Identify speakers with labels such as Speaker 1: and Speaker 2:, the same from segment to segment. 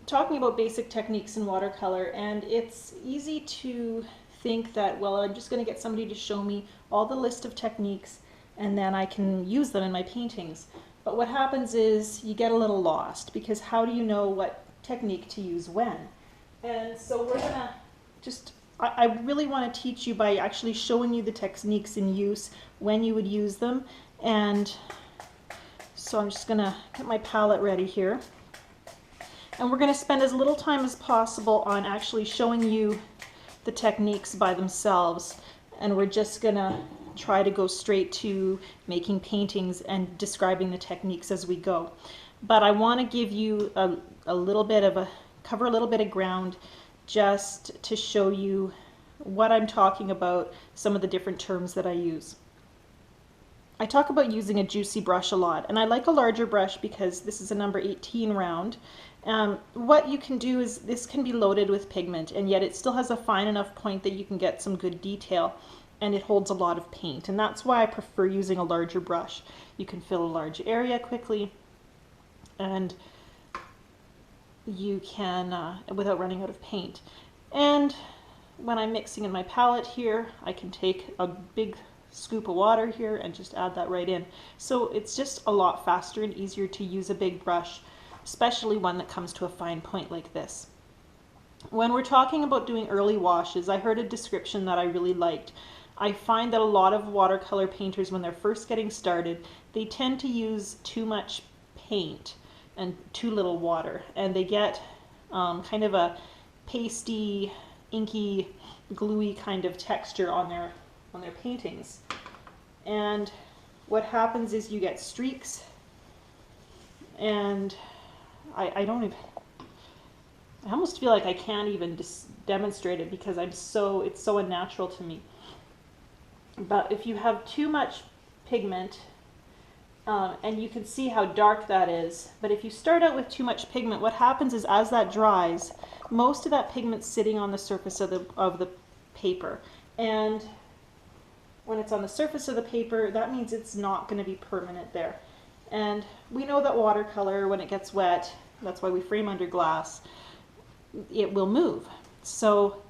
Speaker 1: talking about basic techniques in watercolor, and it's easy to think that, well, I'm just going to get somebody to show me all the list of techniques and then I can use them in my paintings. But what happens is you get a little lost, because how do you know what technique to use when? And so we're going to just, I really want to teach you by actually showing you the techniques in use, when you would use them. And so I'm just going to get my palette ready here. And we're going to spend as little time as possible on actually showing you the techniques by themselves. And we're just going to try to go straight to making paintings and describing the techniques as we go. But I want to give you a little bit of cover a little bit of ground just to show you what I'm talking about, some of the different terms that I use. I talk about using a juicy brush a lot, and I like a larger brush because this is a number 18 round. What you can do is this can be loaded with pigment, and yet it still has a fine enough point that you can get some good detail, and it holds a lot of paint, and that's why I prefer using a larger brush. You can fill a large area quickly, and you can without running out of paint. And when I'm mixing in my palette here, I can take a big scoop of water here and just add that right in. So it's just a lot faster and easier to use a big brush, especially one that comes to a fine point like this. When we're talking about doing early washes, I heard a description that I really liked. I find that a lot of watercolor painters, when they're first getting started, they tend to use too much paint and too little water, and they get kind of a pasty, inky, gluey kind of texture on their paintings. And what happens is you get streaks, and I almost feel like I can't even demonstrate it because it's so unnatural to me. But if you have too much pigment, and you can see how dark that is, but if you start out with too much pigment, what happens is as that dries, most of that pigment's sitting on the surface of the paper. And when it's on the surface of the paper, that means it's not going to be permanent there. And we know that watercolor, when it gets wet, that's why we frame under glass, it will move. So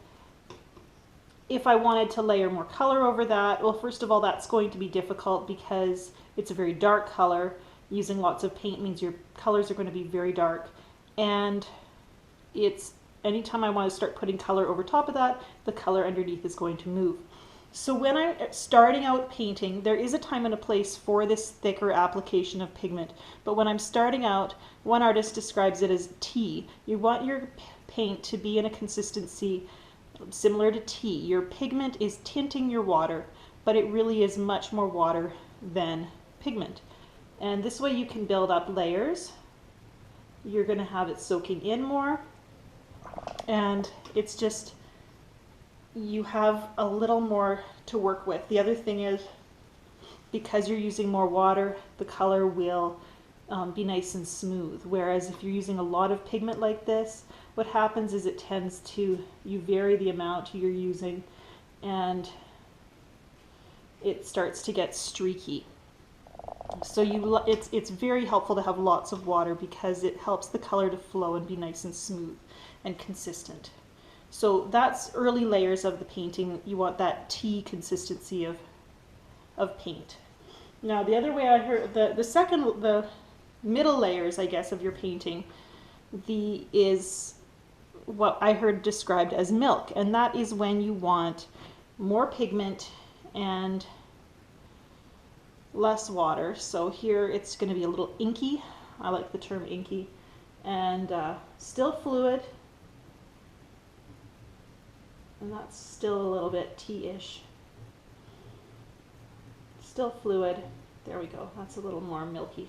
Speaker 1: if I wanted to layer more color over that, well, first of all, that's going to be difficult because it's a very dark color. Using lots of paint means your colors are going to be very dark. And anytime I want to start putting color over top of that, the color underneath is going to move. So when I'm starting out painting, there is a time and a place for this thicker application of pigment. But when I'm starting out, one artist describes it as tea. You want your paint to be in a consistency similar to tea. Your pigment is tinting your water, but it really is much more water than pigment. And this way you can build up layers. You're going to have it soaking in more, and it's just, you have a little more to work with. The other thing is, because you're using more water, the color will be nice and smooth. Whereas if you're using a lot of pigment like this, what happens is you vary the amount you're using, and it starts to get streaky. So it's very helpful to have lots of water because it helps the color to flow and be nice and smooth and consistent. So that's early layers of the painting. You want that tea consistency of paint. Now the other way I heard, the middle layers, I guess, of your painting, is what I heard described as milk, and that is when you want more pigment and less water. So here it's going to be a little inky. I like the term inky, and still fluid, and that's still a little bit tea-ish. Still fluid. There we go. That's a little more milky.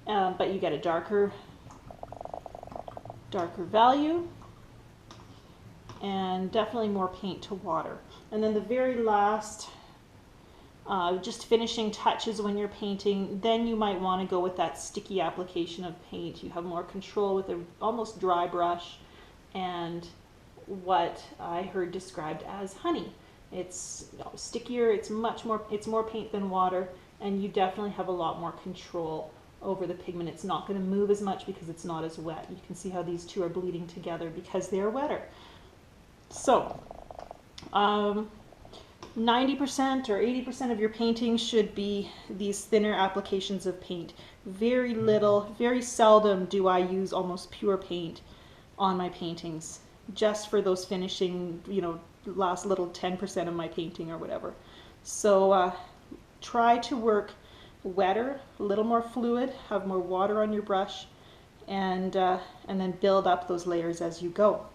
Speaker 1: But you get a darker value, and definitely more paint to water. And then the very last, just finishing touches when you're painting, then you might want to go with that sticky application of paint. You have more control with an almost dry brush, and what I heard described as honey. It's stickier, it's more paint than water, and you definitely have a lot more control over the pigment. It's not going to move as much because it's not as wet. You can see how these two are bleeding together because they are wetter. So 90% or 80% of your painting should be these thinner applications of paint. Very little, very seldom do I use almost pure paint on my paintings, just for those finishing, you know, last little 10% of my painting or whatever. So try to work wetter, a little more fluid, have more water on your brush, and then build up those layers as you go.